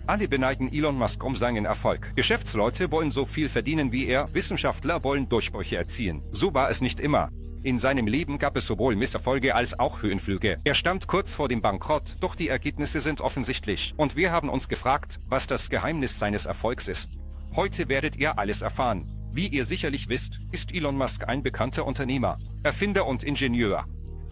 Alle beneiden Elon Musk um seinen Erfolg. Geschäftsleute wollen so viel verdienen wie er, Wissenschaftler wollen Durchbrüche erzielen. So war es nicht immer. In seinem Leben gab es sowohl Misserfolge als auch Höhenflüge. Er stand kurz vor dem Bankrott, doch die Ergebnisse sind offensichtlich. Und wir haben uns gefragt, was das Geheimnis seines Erfolgs ist. Heute werdet ihr alles erfahren. Wie ihr sicherlich wisst, ist Elon Musk ein bekannter Unternehmer, Erfinder und Ingenieur.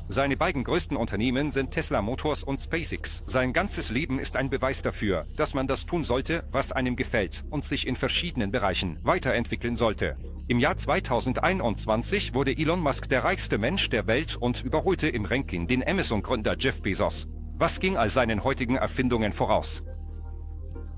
Seine beiden größten Unternehmen sind Tesla Motors und SpaceX. Sein ganzes Leben ist ein Beweis dafür, dass man das tun sollte, was einem gefällt und sich in verschiedenen Bereichen weiterentwickeln sollte. Im Jahr 2021 wurde Elon Musk der reichste Mensch der Welt und überholte im Ranking den Amazon-Gründer Jeff Bezos. Was ging all seinen heutigen Erfindungen voraus?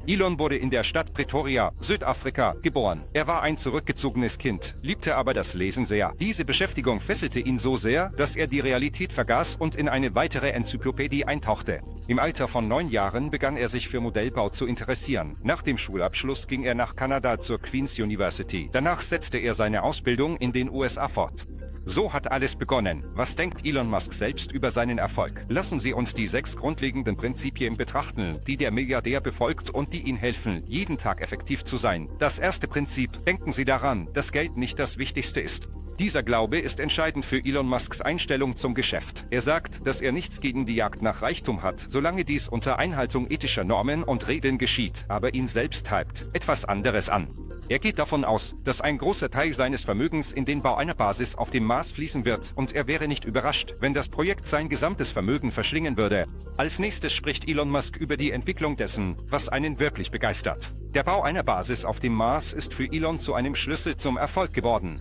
Elon wurde in der Stadt Pretoria, Südafrika, geboren. Er war ein zurückgezogenes Kind, liebte aber das Lesen sehr. Diese Beschäftigung fesselte ihn so sehr, dass er die Realität vergaß und in eine weitere Enzyklopädie eintauchte. Im Alter von 9 Jahren begann er sich für Modellbau zu interessieren. Nach dem Schulabschluss ging er nach Kanada zur Queen's University. Danach setzte er seine Ausbildung in den USA fort. So hat alles begonnen. Was denkt Elon Musk selbst über seinen Erfolg? Lassen Sie uns die 6 grundlegenden Prinzipien betrachten, die der Milliardär befolgt und die ihm helfen, jeden Tag effektiv zu sein. Das erste Prinzip: Denken Sie daran, dass Geld nicht das Wichtigste ist. Dieser Glaube ist entscheidend für Elon Musks Einstellung zum Geschäft. Er sagt, dass er nichts gegen die Jagd nach Reichtum hat, solange dies unter Einhaltung ethischer Normen und Regeln geschieht, aber ihn selbst treibt etwas anderes an. Er geht davon aus, dass ein großer Teil seines Vermögens in den Bau einer Basis auf dem Mars fließen wird und er wäre nicht überrascht, wenn das Projekt sein gesamtes Vermögen verschlingen würde. Als nächstes spricht Elon Musk über die Entwicklung dessen, was einen wirklich begeistert. Der Bau einer Basis auf dem Mars ist für Elon zu einem Schlüssel zum Erfolg geworden.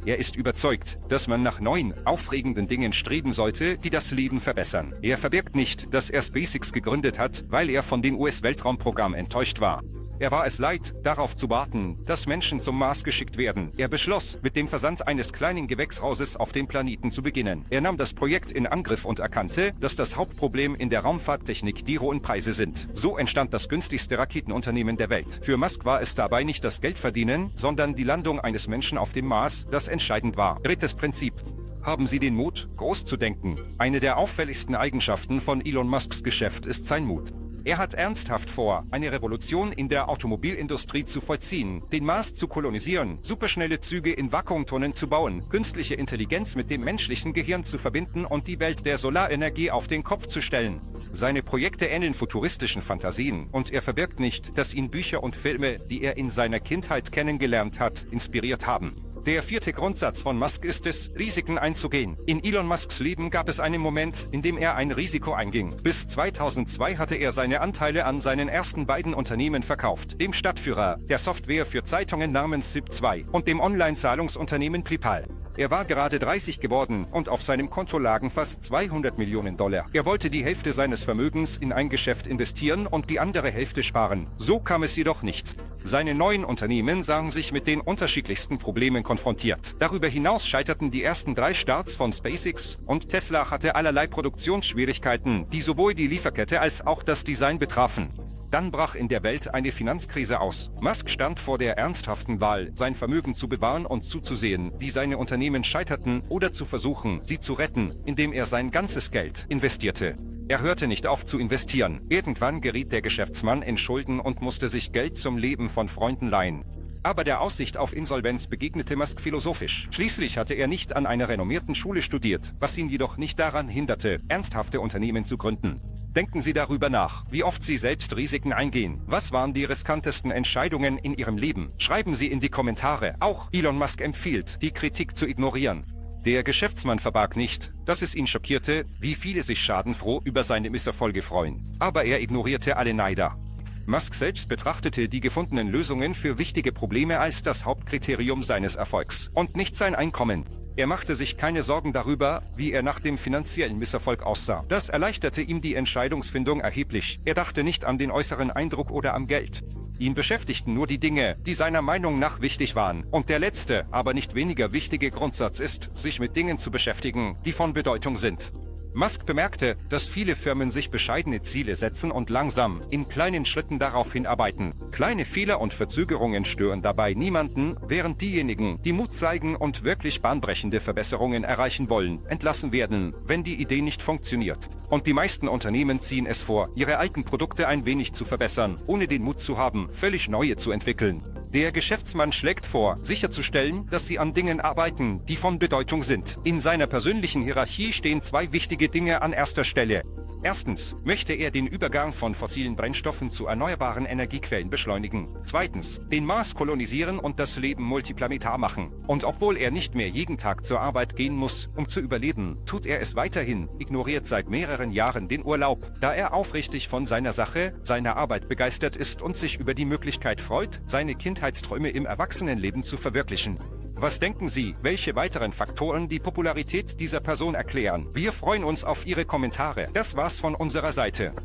Er ist überzeugt, dass man nach neuen, aufregenden Dingen streben sollte, die das Leben verbessern. Er verbirgt nicht, dass er SpaceX gegründet hat, weil er von dem US-Weltraumprogramm enttäuscht war. Er war es leid, darauf zu warten, dass Menschen zum Mars geschickt werden. Er beschloss, mit dem Versand eines kleinen Gewächshauses auf dem Planeten zu beginnen. Er nahm das Projekt in Angriff und erkannte, dass das Hauptproblem in der Raumfahrttechnik die hohen Preise sind. So entstand das günstigste Raketenunternehmen der Welt. Für Musk war es dabei nicht das Geldverdienen, sondern die Landung eines Menschen auf dem Mars, das entscheidend war. Drittes Prinzip: Haben Sie den Mut, groß zu denken. Eine der auffälligsten Eigenschaften von Elon Musks Geschäft ist sein Mut. Er hat ernsthaft vor, eine Revolution in der Automobilindustrie zu vollziehen, den Mars zu kolonisieren, superschnelle Züge in Vakuumtunneln zu bauen, künstliche Intelligenz mit dem menschlichen Gehirn zu verbinden und die Welt der Solarenergie auf den Kopf zu stellen. Seine Projekte ähneln futuristischen Fantasien und er verbirgt nicht, dass ihn Bücher und Filme, die er in seiner Kindheit kennengelernt hat, inspiriert haben. Der 4. Grundsatz von Musk ist es, Risiken einzugehen. In Elon Musks Leben gab es einen Moment, in dem er ein Risiko einging. Bis 2002 hatte er seine Anteile an seinen ersten beiden Unternehmen verkauft. Dem Stadtführer, der Software für Zeitungen namens Zip2 und dem Online-Zahlungsunternehmen PayPal. Er war gerade 30 geworden und auf seinem Konto lagen fast $200 Millionen. Er wollte die Hälfte seines Vermögens in ein Geschäft investieren und die andere Hälfte sparen. So kam es jedoch nicht. Seine neuen Unternehmen sahen sich mit den unterschiedlichsten Problemen konfrontiert. Darüber hinaus scheiterten die ersten 3 Starts von SpaceX und Tesla hatte allerlei Produktionsschwierigkeiten, die sowohl die Lieferkette als auch das Design betrafen. Dann brach in der Welt eine Finanzkrise aus. Musk stand vor der ernsthaften Wahl, sein Vermögen zu bewahren und zuzusehen, wie seine Unternehmen scheiterten, oder zu versuchen, sie zu retten, indem er sein ganzes Geld investierte. Er hörte nicht auf zu investieren. Irgendwann geriet der Geschäftsmann in Schulden und musste sich Geld zum Leben von Freunden leihen. Aber der Aussicht auf Insolvenz begegnete Musk philosophisch. Schließlich hatte er nicht an einer renommierten Schule studiert, was ihn jedoch nicht daran hinderte, ernsthafte Unternehmen zu gründen. Denken Sie darüber nach, wie oft Sie selbst Risiken eingehen. Was waren die riskantesten Entscheidungen in Ihrem Leben? Schreiben Sie in die Kommentare. Auch Elon Musk empfiehlt, die Kritik zu ignorieren. Der Geschäftsmann verbarg nicht, dass es ihn schockierte, wie viele sich schadenfroh über seine Misserfolge freuen. Aber er ignorierte alle Neider. Musk selbst betrachtete die gefundenen Lösungen für wichtige Probleme als das Hauptkriterium seines Erfolgs und nicht sein Einkommen. Er machte sich keine Sorgen darüber, wie er nach dem finanziellen Misserfolg aussah. Das erleichterte ihm die Entscheidungsfindung erheblich. Er dachte nicht an den äußeren Eindruck oder am Geld. Ihn beschäftigten nur die Dinge, die seiner Meinung nach wichtig waren. Und der letzte, aber nicht weniger wichtige Grundsatz ist, sich mit Dingen zu beschäftigen, die von Bedeutung sind. Musk bemerkte, dass viele Firmen sich bescheidene Ziele setzen und langsam, in kleinen Schritten darauf hinarbeiten. Kleine Fehler und Verzögerungen stören dabei niemanden, während diejenigen, die Mut zeigen und wirklich bahnbrechende Verbesserungen erreichen wollen, entlassen werden, wenn die Idee nicht funktioniert. Und die meisten Unternehmen ziehen es vor, ihre eigenen Produkte ein wenig zu verbessern, ohne den Mut zu haben, völlig neue zu entwickeln. Der Geschäftsmann schlägt vor, sicherzustellen, dass sie an Dingen arbeiten, die von Bedeutung sind. In seiner persönlichen Hierarchie stehen 2 wichtige Dinge an erster Stelle. Erstens möchte er den Übergang von fossilen Brennstoffen zu erneuerbaren Energiequellen beschleunigen. Zweitens, den Mars kolonisieren und das Leben multiplanetar machen. Und obwohl er nicht mehr jeden Tag zur Arbeit gehen muss, um zu überleben, tut er es weiterhin, ignoriert seit mehreren Jahren den Urlaub, da er aufrichtig von seiner Sache, seiner Arbeit begeistert ist und sich über die Möglichkeit freut, seine Kindheitsträume im Erwachsenenleben zu verwirklichen. Was denken Sie, welche weiteren Faktoren die Popularität dieser Person erklären? Wir freuen uns auf Ihre Kommentare. Das war's von unserer Seite.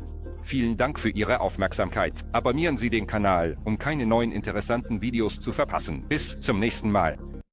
Vielen Dank für Ihre Aufmerksamkeit. Abonnieren Sie den Kanal, um keine neuen interessanten Videos zu verpassen. Bis zum nächsten Mal.